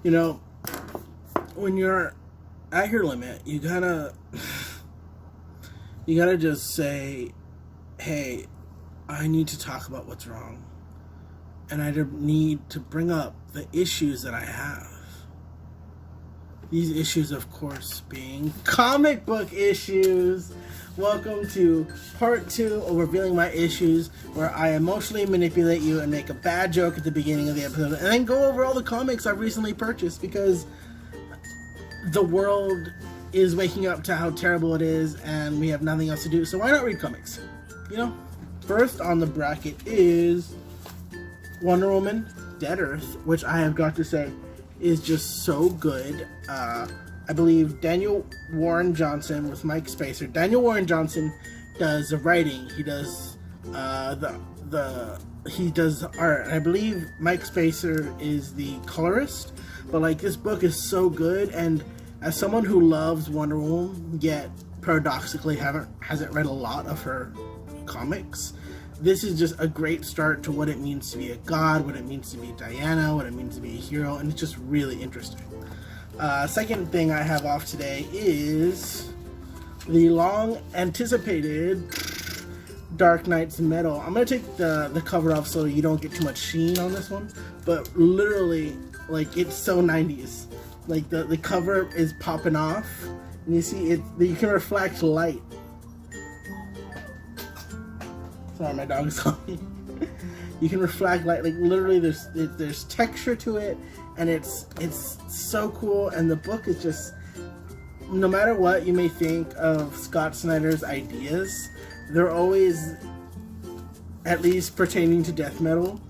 You know, when you're at your limit, you gotta just say, hey, I need to talk about what's wrong. And I need to bring up the issues that I have. These issues, of course, being comic book issues. Welcome to part 2 of Revealing My Issues, where I emotionally manipulate you and make a bad joke at the beginning of the episode, and then go over all the comics I've recently purchased, because the world is waking up to how terrible it is, and we have nothing else to do, so why not read comics? You know? First on the bracket is Wonder Woman, Dead Earth, which I have got to say is just so good. I believe Daniel Warren Johnson with Mike Spacer. Daniel Warren Johnson does the writing. He does he does art. I believe Mike Spacer is the colorist. But like, this book is so good, and as someone who loves Wonder Woman, yet paradoxically hasn't read a lot of her comics, this is just a great start to what it means to be a god, what it means to be Diana, what it means to be a hero, and it's just really interesting. Second thing I have off today is the long-anticipated Dark Knight's Metal. I'm going to take the cover off so you don't get too much sheen on this one, but literally, like, it's so 90s. Like, the cover is popping off, and you see it, you can reflect light. Sorry, my dog is calling. You can reflect light. Like, literally, there's texture to it, and it's so cool. And the book is just, no matter what you may think of Scott Snyder's ideas, they're always, at least pertaining to death metal,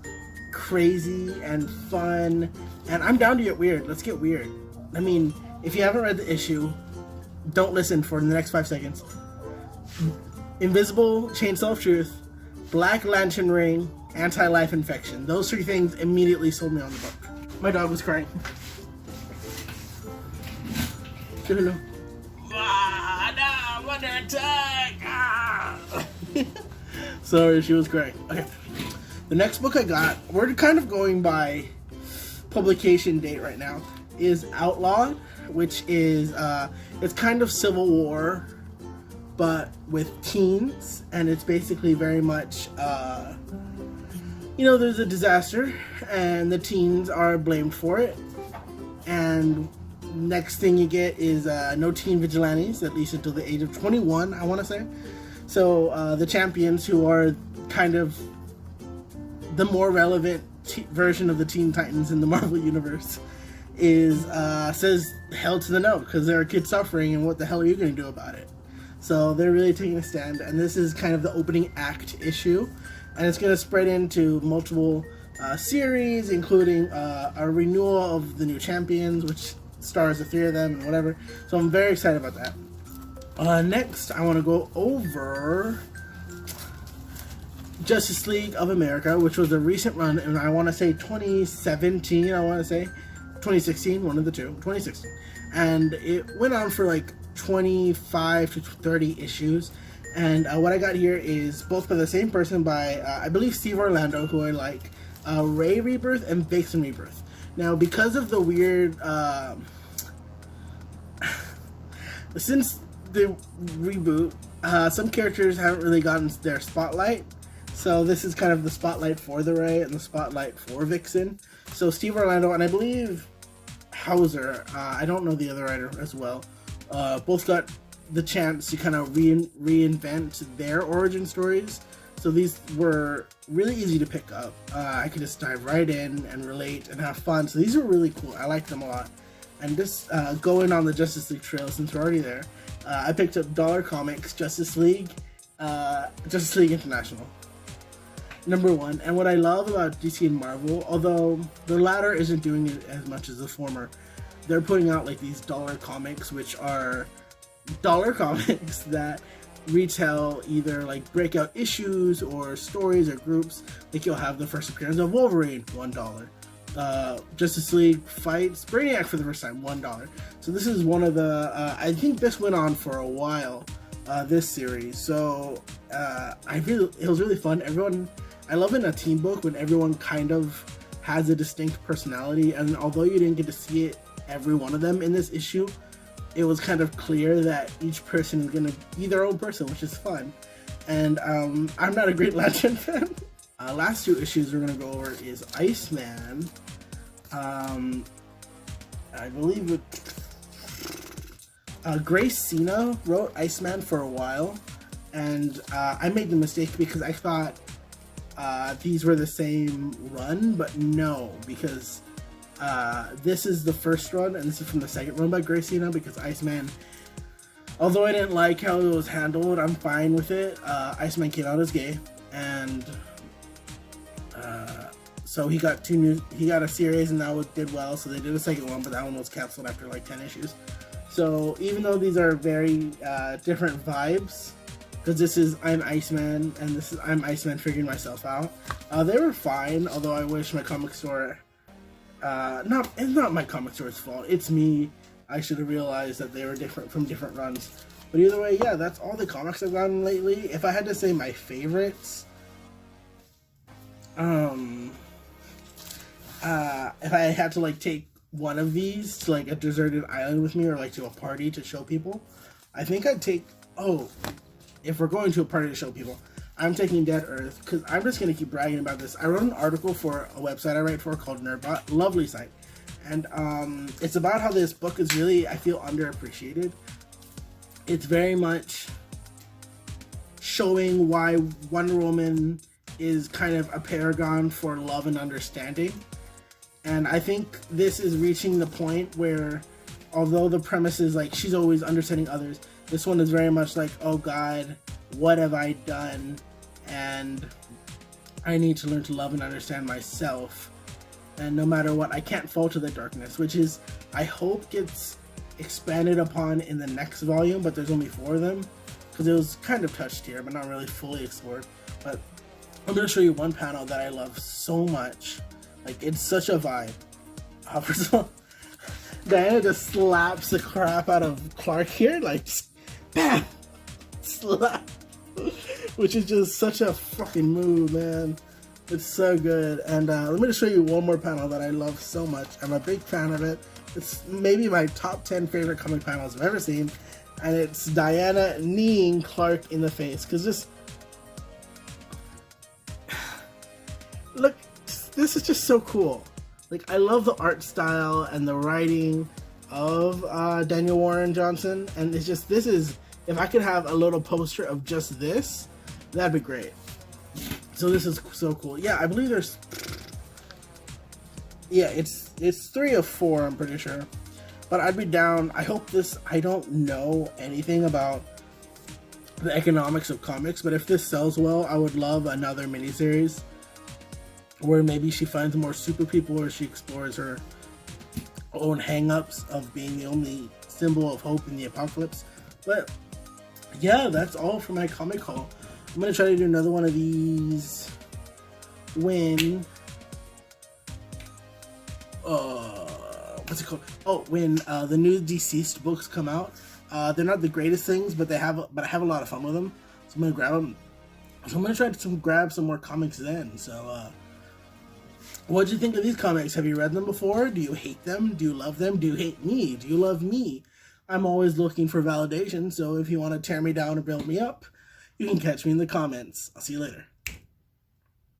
crazy and fun. And I'm down to get weird. Let's get weird. I mean, if you haven't read the issue, don't listen for the next 5 seconds. Invisible Chainsaw of Truth, Black Lantern Ring, Anti-Life Infection. Those 3 things immediately sold me on the book. My dog was crying. Hello. I'm under attack! Sorry, she was crying. Okay. The next book I got, we're kind of going by publication date right now, is Outlawed, which is, it's kind of Civil War, but with teens, and it's basically very much, you know, there's a disaster, and the teens are blamed for it, and next thing you get is no teen vigilantes, at least until the age of 21, I want to say. So the champions, who are kind of the more relevant version of the Teen Titans in the Marvel Universe, is says hell to the no, because there are kids suffering, and what the hell are you going to do about it? So they're really taking a stand, and this is kind of the opening act issue, and it's going to spread into multiple series, including a renewal of the new champions, which stars the 3 of them and whatever. So I'm very excited about that. Next, I want to go over Justice League of America, which was a recent run, and I want to say 2017, 2016, one of the two, 2016. And it went on for like 25 to 30 issues. And what I got here is both by the same person, by, I believe, Steve Orlando, who I like, Ray Rebirth and Vixen Rebirth. Now, because of the weird, since the reboot, some characters haven't really gotten their spotlight. So this is kind of the spotlight for the Ray and the spotlight for Vixen. So Steve Orlando and I believe Hauser, I don't know the other writer as well, both got the chance to kind of reinvent their origin stories. So these were really easy to pick up. I could just dive right in and relate and have fun. So these are really cool. I like them a lot. And just going on the Justice League trail, since we're already there, I picked up Dollar Comics Justice League International, #1. And what I love about DC and Marvel, although the latter isn't doing it as much as the former, they're putting out like these dollar comics, which are dollar comics that retail either like breakout issues or stories or groups. Like, you'll have the first appearance of Wolverine, $1. Justice League fights Brainiac for the first time, $1. So this is one of the, I think this went on for a while, this series. So it was really fun. I love in a team book when everyone kind of has a distinct personality, and although you didn't get to see it, every one of them in this issue, it was kind of clear that each person is gonna be their own person, which is fun. And I'm not a Green Lantern fan. Last 2 issues we're gonna go over is Iceman. I believe it. Grace Cena wrote Iceman for a while, and I made the mistake because I thought these were the same run, but no, because this is the first run, and this is from the second run by Grace Cena, because Iceman, although I didn't like how it was handled, I'm fine with it. Iceman came out as gay, and so he got a series, and that one did well, so they did a second one, but that one was canceled after like 10 issues. So even though these are very different vibes, because this is I'm Iceman and this is I'm Iceman figuring myself out, they were fine, although I wish my comic store, it's not my comic store's fault, it's me. I should have realized that they were different from different runs. But either way, yeah, that's all the comics I've gotten lately. If I had to say my favorites, if I had to like take one of these to like a deserted island with me, or like to a party to show people, I think I'd take, if we're going to a party to show people, I'm taking Dead Earth, because I'm just going to keep bragging about this. I wrote an article for a website I write for called Nerdbot, lovely site, and it's about how this book is really, I feel, underappreciated. It's very much showing why Wonder Woman is kind of a paragon for love and understanding. And I think this is reaching the point where, although the premise is like she's always understanding others, this one is very much like, oh God, what have I done? And I need to learn to love and understand myself. And no matter what, I can't fall to the darkness, which is, I hope, gets expanded upon in the next volume, but there's only 4 of them, because it was kind of touched here, but not really fully explored. But I'm going to show you one panel that I love so much. Like, it's such a vibe. First of all, Diana just slaps the crap out of Clark here, like, just, bam! Slap! Which is just such a fucking move, man. It's so good. And let me just show you one more panel that I love so much. I'm a big fan of it. It's maybe my top 10 favorite comic panels I've ever seen. And it's Diana kneeing Clark in the face. Because just... look, this is just so cool. Like, I love the art style and the writing of Daniel Warren Johnson. And it's just, this is... if I could have a little poster of just this, that'd be great. So this is so cool. Yeah, I believe there's... yeah, it's 3 of 4, I'm pretty sure. But I'd be down. I hope this... I don't know anything about the economics of comics, but if this sells well, I would love another miniseries where maybe she finds more super people, or she explores her own hang-ups of being the only symbol of hope in the apocalypse. But yeah, that's all for my comic haul. I'm gonna try to do another one of these when what's it called? Oh, when the new Deceased books come out. They're not the greatest things, but I have a lot of fun with them. So I'm gonna grab them. So I'm gonna try to grab some more comics then. So what'd you think of these comics? Have you read them before? Do you hate them? Do you love them? Do you hate me? Do you love me? I'm always looking for validation, so if you want to tear me down or build me up, you can catch me in the comments. I'll see you later.